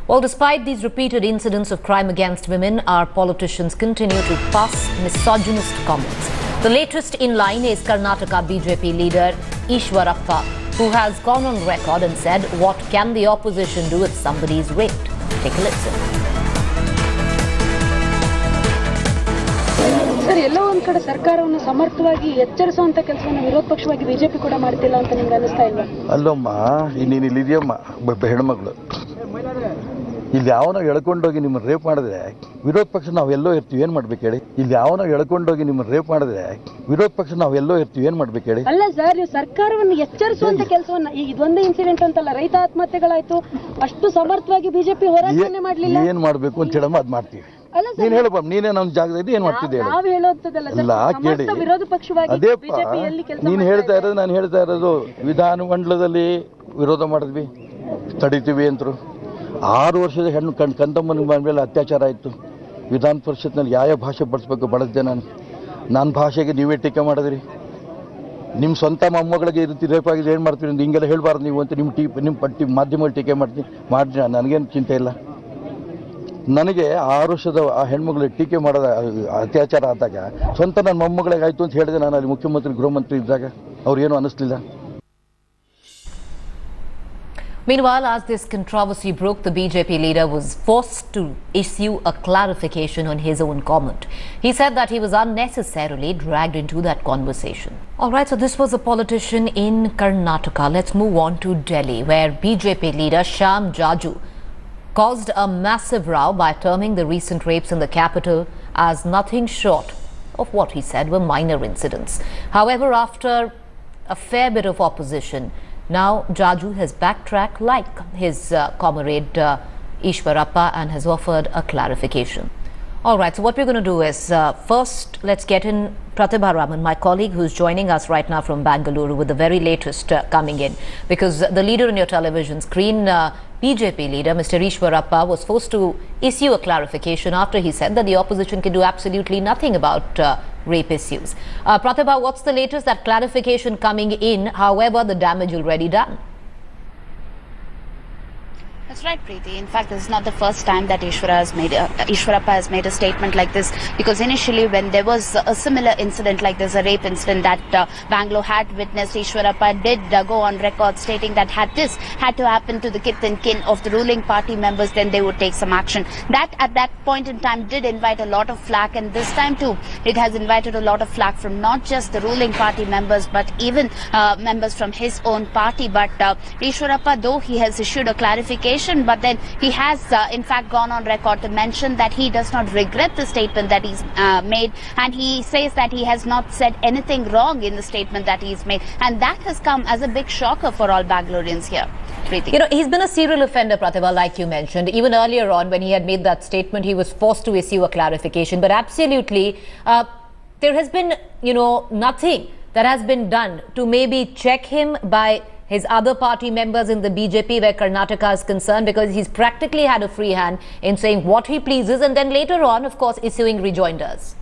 Well, despite these repeated incidents of crime against women, our politicians continue to pass misogynist comments. The latest in line is Karnataka BJP leader Eshwarappa, who has gone on record and said, "What can the opposition do if somebody is raped?" Take a listen. Sir, ಎಲ್ಲೋ ಒಂದು ಕಡೆ ಸರ್ಕಾರವನ್ನು ಸಮರ್ಥವಾಗಿ ಎಚ್ಚರಿಸುವಂತ ಕೆಲಸವನ್ನು ವಿರೋಧ ಪಕ್ಷವಾಗಿ BJP ಕೂಡ ಮಾಡ್ತಿಲ್ಲ ಅಂತ ನಿಮ್ಗೆ ಅನಿಸ್ತಾ ಇಲ್ವಾ? ಅಲ್ಲಮ್ಮ, ನೀನು ಇಲ್ಲಿದೆಯಮ್ಮ, ಹೆಣ್ಮಗಳು ಇಲ್ಲಿ ಯಾವನೋ ಎಳ್ಕೊಂಡೋಗಿ ನಿಮ್ಮನ್ನು ರೇಪ್ ಮಾಡಿದ್ರೆ ವಿರೋಧ ಪಕ್ಷ ನಾವೆಲ್ಲೋ ಇರ್ತೀವಿ, ಏನು ಮಾಡ್ಬೇಕು ಹೇಳಿ? ಇಲ್ಲಿ ಯಾವನೋ ಎಳ್ಕೊಂಡೋಗಿ ನಿಮ್ಮನ್ನು ರೇಪ್ ಮಾಡಿದ್ರೆ ವಿರೋಧ ಪಕ್ಷ ನಾವೆಲ್ಲೋ ಇರ್ತೀವಿ, ಏನು ಮಾಡ್ಬೇಕು ಹೇಳಿ? ಅಲ್ಲ ಸರ್, ನೀವು ಸರ್ಕಾರವನ್ನು ಎಚ್ಚರಿಸುವಂತ ಕೆಲಸವನ್ನ, ಈಗ ಇದೊಂದೇ ಇನ್ಸಿಡೆಂಟ್ ಅಂತಲ್ಲ, ರೈತ ಆತ್ಮಹತ್ಯೆಗಳಾಯ್ತು, ಅಷ್ಟು ಸಮರ್ಥವಾಗಿ ಬಿಜೆಪಿ ಹೋರಾಟನೇ ಮಾಡಲಿಲ್ಲ. ಏನು ಮಾಡಬೇಕು ಅಂತ ಹೇಳಮ್ಮ, ಅದು ಮಾಡ್ತೀವಿ. ನೀನು ಹೇಳಪ್ಪ, ನೀನೇ ನಮ್ಮ ಜಾಗದಲ್ಲಿ ಏನು ಮಾಡ್ತಿದ್ದೆ? ನಾವು ಹೇಳೋದಲ್ಲ ಇಲ್ಲ, ಕೇಳಿ, ವಿರೋಧ ಪಕ್ಷವಾಗಿ ಅದೇಪ್ಪ ನೀನು ಹೇಳ್ತಾ ಇರೋದು, ನಾನು ಹೇಳ್ತಾ ಇರೋದು ವಿಧಾನಮಂಡಲದಲ್ಲಿ ವಿರೋಧ ಮಾಡಿದ್ವಿ, ತಡಿತೀವಿ ಅಂತರು. 6 ವರ್ಷದ ಹೆಣ್ಣು ಕಂದಮ್ಮನ ಮೇಲೆ ಅತ್ಯಾಚಾರ ಆಯಿತು. ವಿಧಾನ ಪರಿಷತ್ನಲ್ಲಿ ಯಾವ ಭಾಷೆ ಬಳಸಬೇಕು ಬಳಸಿದೆ ನಾನು. ನನ್ನ ಭಾಷೆಗೆ ನೀವೇ ಟೀಕೆ ಮಾಡಿದ್ರಿ. ನಿಮ್ಮ ಸ್ವಂತ ಮೊಮ್ಮಗಳಿಗೆ ಈ ರೀತಿ ರೇಪ್ ಆಗಿದೆ, ಏನು ಮಾಡ್ತೀರಿ ಅಂತ ಹಿಂಗೆಲ್ಲ ಹೇಳಬಾರ್ದು ನೀವು ಅಂತ ನಿಮ್ಮ ಪಟ್ಟಿ ಮಾಧ್ಯಮದಲ್ಲಿ ಟೀಕೆ ಮಾಡಿದ್ರಿ. ನನಗೇನು ಚಿಂತೆ ಇಲ್ಲ. ನನಗೆ 6 ವರ್ಷದ ಆ ಹೆಣ್ಮಗಳಿಗೆ ಟೀಕೆ ಮಾಡೋದ ಅತ್ಯಾಚಾರ ಆದಾಗ ಸ್ವಂತ ನನ್ನ ಮೊಮ್ಮಗಳಿಗೆ ಆಯಿತು ಅಂತ ಹೇಳಿದೆ. ನಾನು ಅಲ್ಲಿ ಮುಖ್ಯಮಂತ್ರಿ ಗೃಹ ಮಂತ್ರಿ ಇದ್ದಾಗ ಅವ್ರಿಗೇನು ಅನ್ನಿಸ್ಲಿಲ್ಲ. Meanwhile, as this controversy broke, the BJP leader was forced to issue a clarification on his own comment. He said that he was unnecessarily dragged into that conversation. All right, so this was a politician in Karnataka. Let's move on to Delhi, where BJP leader Shyam Jaju caused a massive row by terming the recent rapes in the capital as nothing short of what he said were minor incidents. However, after a fair bit of opposition, now Jaju has backtracked like his comrade Eshwarappa and has offered a clarification. All right, so what we're going to do is first let's get in Pratibha Raman, my colleague who's joining us right now from Bangalore with the very latest coming in, because the leader on your television screen, BJP leader Mr. Eshwarappa, was forced to issue a clarification after he said that the opposition can do absolutely nothing about rape issues. Pratibha, what's the latest? That clarification coming in, however, the damage already done. That's right, Preeti. In fact, this is not the first time that Eshwarappa has made a statement like this, because initially when there was a similar incident like this, a rape incident that Bangalore had witnessed, Eshwarappa did go on record stating that this had to happen to the kith and kin of the ruling party members, then they would take some action. That at that point in time did invite a lot of flack, and this time too it has invited a lot of flack from not just the ruling party members but even members from his own party. But Eshwarappa, though he has issued a clarification, but then he has in fact gone on record to mention that he does not regret the statement that he's made, and he says that he has not said anything wrong in the statement that he's made, and that has come as a big shocker for all Bangaloreans here. Preeti. You know, he's been a serial offender, Pratibha, like you mentioned. Even earlier on, when he had made that statement, he was forced to issue a clarification. But absolutely, there has been, nothing that has been done to maybe check him by his other party members in the BJP where Karnataka is concerned, because he's practically had a free hand in saying what he pleases and then later on, of course, issuing rejoinders.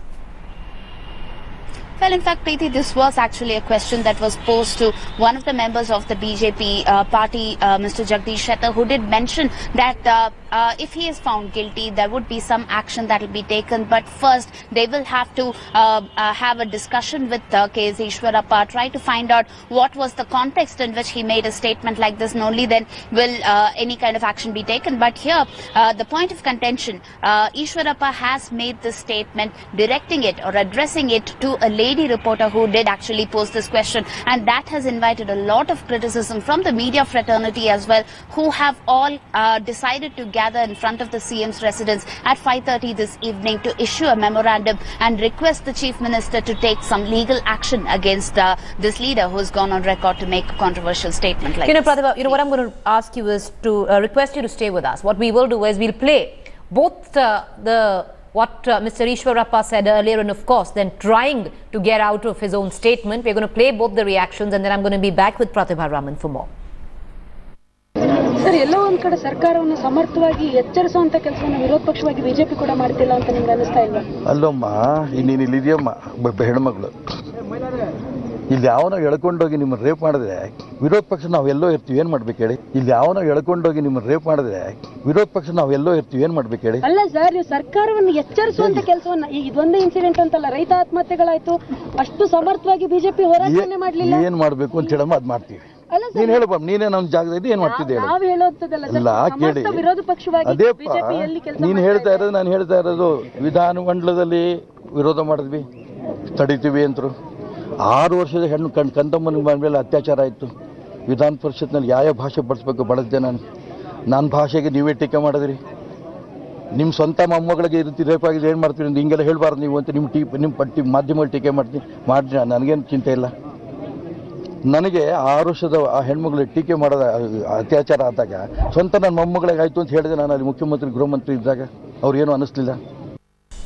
Well, in fact, Preeti, this was actually a question that was posed to one of the members of the BJP party, Mr. Jagdish Shettar, who did mention that if he is found guilty, there would be some action that will be taken. But first, they will have to have a discussion with K S Eshwarappa, try to find out what was the context in which he made a statement like this, and only then will any kind of action be taken. But here, the point of contention, Eshwarappa has made this statement directing it or addressing it to a lady reporter who did actually pose this question, and that has invited a lot of criticism from the media fraternity as well, who have all decided to gather in front of the CM's residence at 5:30 this evening to issue a memorandum and request the Chief Minister to take some legal action against this leader who has gone on record to make a controversial statement like this. Pratibha, what I'm going to ask you is to request you to stay with us. What we will do is we'll play both what Mr. Eshwarappa said earlier, and of course then trying to get out of his own statement. We're going to play both the reactions, and then I'm going to be back with Pratibha Raman for more. Sir, ಎಲ್ಲೋ ಒಂದು ಕಡೆ ಸರ್ಕಾರವನ್ನು ಸಮರ್ಥವಾಗಿ ಎಚ್ಚರಿಸುವಂತ ಕೆಲಸವನ್ನು ವಿರೋಧ ಪಕ್ಷವಾಗಿ BJP ಕೂಡ ಮಾಡ್ತಿಲ್ಲ ಅಂತ ನಿಮ್ಗೆ ಅನಿಸ್ತಾ ಇಲ್ವಾ? ಅಲ್ಲಮ್ಮ, ನೀನು ಇಲ್ಲಿದೆಯಮ್ಮ, ಹೆಣ್ಮಗಳು ಇಲ್ಲಿ ಯಾವನೋ ಎಳ್ಕೊಂಡೋಗಿ ನಿಮ್ಮನ್ನು ರೇಪ್ ಮಾಡಿದ್ರೆ ವಿರೋಧ ಪಕ್ಷ ನಾವೆಲ್ಲೋ ಇರ್ತೀವಿ, ಏನು ಮಾಡ್ಬೇಕು ಹೇಳಿ? ಇಲ್ಲಿ ಯಾವನೋ ಎಳ್ಕೊಂಡೋಗಿ ನಿಮ್ಮನ್ನು ರೇಪ್ ಮಾಡಿದ್ರೆ ವಿರೋಧ ಪಕ್ಷ ನಾವೆಲ್ಲೋ ಇರ್ತೀವಿ, ಏನು ಮಾಡ್ಬೇಕು ಹೇಳಿ? ಅಲ್ಲ ಸರ್, ನೀವು ಸರ್ಕಾರವನ್ನು ಎಚ್ಚರಿಸುವಂತ ಕೆಲಸವನ್ನ, ಈಗ ಇದೊಂದೇ ಇನ್ಸಿಡೆಂಟ್ ಅಂತಲ್ಲ, ರೈತ ಆತ್ಮಹತ್ಯೆಗಳಾಯ್ತು, ಅಷ್ಟು ಸಮರ್ಥವಾಗಿ ಬಿಜೆಪಿ ಹೋರಾಟವನ್ನೇ ಮಾಡಲಿಲ್ಲ. ಏನು ಮಾಡಬೇಕು ಅಂತ ಹೇಳಮ್ಮ ಅದು ಮಾಡ್ತೀವಿ. ನೀನು ಹೇಳಪ್ಪ, ನೀನೇ ನಮ್ಮ ಜಾಗದಲ್ಲಿ ಏನು ಮಾಡ್ತಿದ್ದೆ ಹೇಳು? ನಾವು ಹೇಳೋದಲ್ಲ ಇಲ್ಲ ಕೇಳಿ, ವಿರೋಧ ಪಕ್ಷವಾಗಿ ಅದೇಪ್ಪ ನೀನು ಹೇಳ್ತಾ ಇರೋದು, ನಾನು ಹೇಳ್ತಾ ಇರೋದು ವಿಧಾನಮಂಡಲದಲ್ಲಿ ವಿರೋಧ ಮಾಡಿದ್ವಿ, ತಡಿತೀವಿ ಅಂತರು. 6 ವರ್ಷದ ಹೆಣ್ಣು ಕಂದಮ್ಮನ ಮೇಲೆ ಅತ್ಯಾಚಾರ ಆಯಿತು. ವಿಧಾನ ಪರಿಷತ್ನಲ್ಲಿ ಯಾವ ಭಾಷೆ ಬಳಸಬೇಕು ಬಳಸಿದೆ ನನ್ನ ಭಾಷೆಗೆ ನೀವೇ ಟೀಕೆ ಮಾಡಿದ್ರಿ. ನಿಮ್ಮ ಸ್ವಂತ ಮೊಮ್ಮಗಳಿಗೆ ಈ ರೀತಿ ರೇಪ್ ಆಗಿದೆ, ಏನು ಮಾಡ್ತೀರಿ ಅಂತ ಹಿಂಗೆಲ್ಲ ಹೇಳಬಾರ್ದು ನೀವು ಅಂತ ನಿಮ್ಮ ಮಾಧ್ಯಮದಲ್ಲಿ ಟೀಕೆ ಮಾಡಿ ನನಗೇನು ಚಿಂತೆ ಇಲ್ಲ. ನನಗೆ 6 ವರ್ಷದ ಆ ಹೆಣ್ಮಗಳಿಗೆ ಟೀಕೆ ಮಾಡೋದ ಅತ್ಯಾಚಾರ ಆದಾಗ ಸ್ವಂತ ನನ್ನ ಮೊಮ್ಮಗಳಿಗೆ ಆಯಿತು ಅಂತ ಹೇಳಿದೆ. ನಾನು ಅಲ್ಲಿ ಮುಖ್ಯಮಂತ್ರಿ ಗೃಹ ಮಂತ್ರಿ ಇದ್ದಾಗ ಅವ್ರು ಏನು ಅನ್ನಿಸ್ಲಿಲ್ಲ.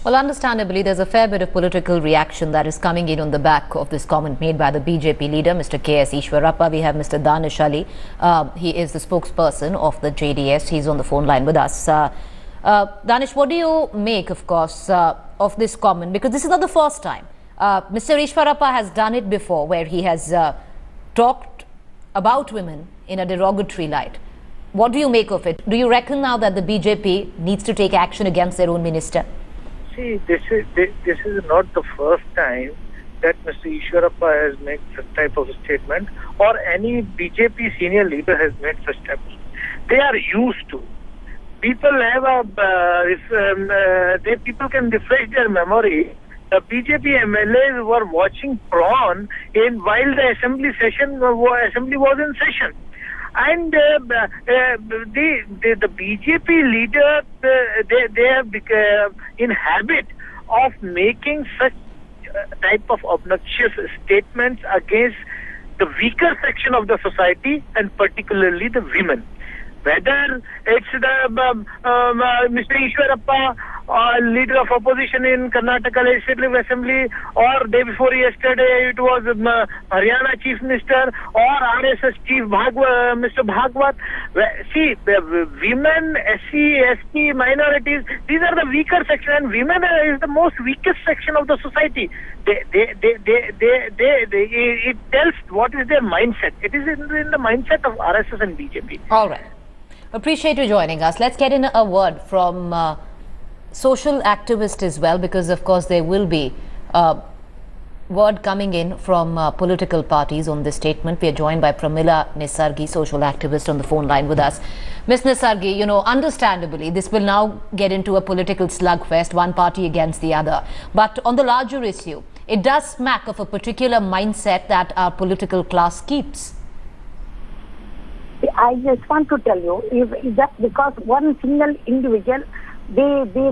Well, understandably, there's a fair bit of political reaction that is coming in on the back of this comment made by the BJP leader, Mr. K S Eshwarappa. We have Mr. Danish Ali. He is the spokesperson of the JDS. He's on the phone line with us. Danish, what do you make, of course, of this comment? Because this is not the first time. Mr. Eshwarappa has done it before, where he has talked about women in a derogatory light. What do you make of it? Do you reckon now that the BJP needs to take action against their own minister? See, this is not the first time that Mr. Eshwarappa has made such type of a statement, or any BJP senior leader has made such type of statement. They are used to. People have people can refresh their memory. The BJP MLAs were watching prawn while the assembly was in session. And the BJP leader, they have in habit of making such type of obnoxious statements against the weaker section of the society, and particularly the women. Whether it's the Mr. Eshwarappa, leader of opposition in Karnataka Legislative Assembly, or day before yesterday it was Haryana Chief Minister, or RSS Chief Mr. Bhagwat. See, women, SC, ST, minorities, these are the weaker section, and women is the most weakest section of the society. It tells what is their mindset. It is in the mindset of RSS and BJP. All right. Appreciate you joining us. Let's get in a word from social activists as well, because of course there will be word coming in from political parties on this statement. We are joined by Pramila Nisargi, social activist, on the phone line with us. Ms. Nisargi, you know, understandably this will now get into a political slugfest, one party against the other. But on the larger issue, it does smack of a particular mindset that our political class keeps. I just want to tell you, if just because one single individual, be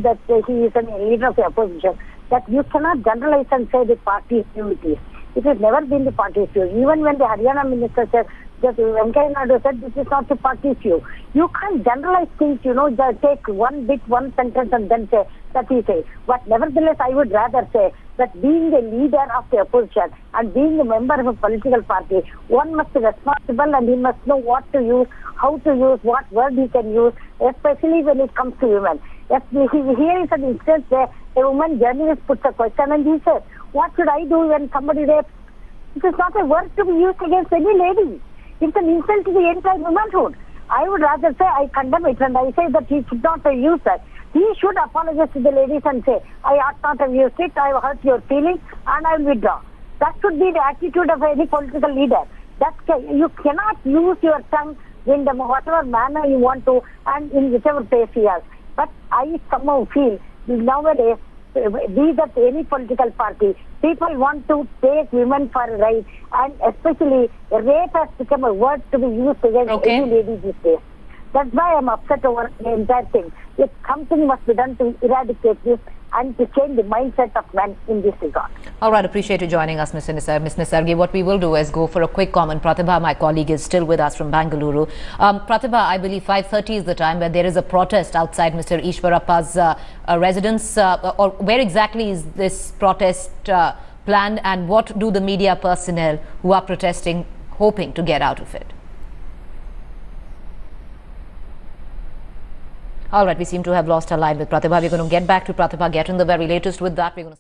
that he is a leader of the opposition, that you cannot generalize and say the party unity. It has never been the party issue. Even when the Haryana minister said, that Venkaiah Naidu said, this is not the party issue. You can't generalize things, you know, just take one sentence and then say that he says. But nevertheless, I would rather say that being a leader of the opposition and being a member of a political party, one must be responsible and he must know what to use, how to use, what word he can use, especially when it comes to women. Here is an instance where a woman journalist puts a question and he says, what should I do when somebody rapes? It is not a word to be used against any lady. It's an insult to the entire womanhood. I would rather say I condemn it, and I say that he should not have used that. He should apologize to the ladies and say, I ought not have used it, I have hurt your feelings, and I will withdraw. That should be the attitude of any political leader. You cannot use your tongue in whatever manner you want to, and in whichever place he has. But I somehow feel nowadays, be that any political party, people want to take women for a ride, and especially rape has become a word to be used against any lady these days. That's why I'm upset over the entire thing. Something must be done to eradicate this and to change the mindset of men in this regard. All right, appreciate you joining us, Ms. Nisargi. What we will do is go for a quick comment. Pratibha, my colleague, is still with us from Bangalore. Pratibha, I believe 5:30 is the time where there is a protest outside Mr. Eshwarappa's residence. Or where exactly is this protest planned, and what do the media personnel who are protesting hoping to get out of it? All right, we seem to have lost our line with Pratibha. We're going to get back to Pratibha, get in the very latest with that. We're going to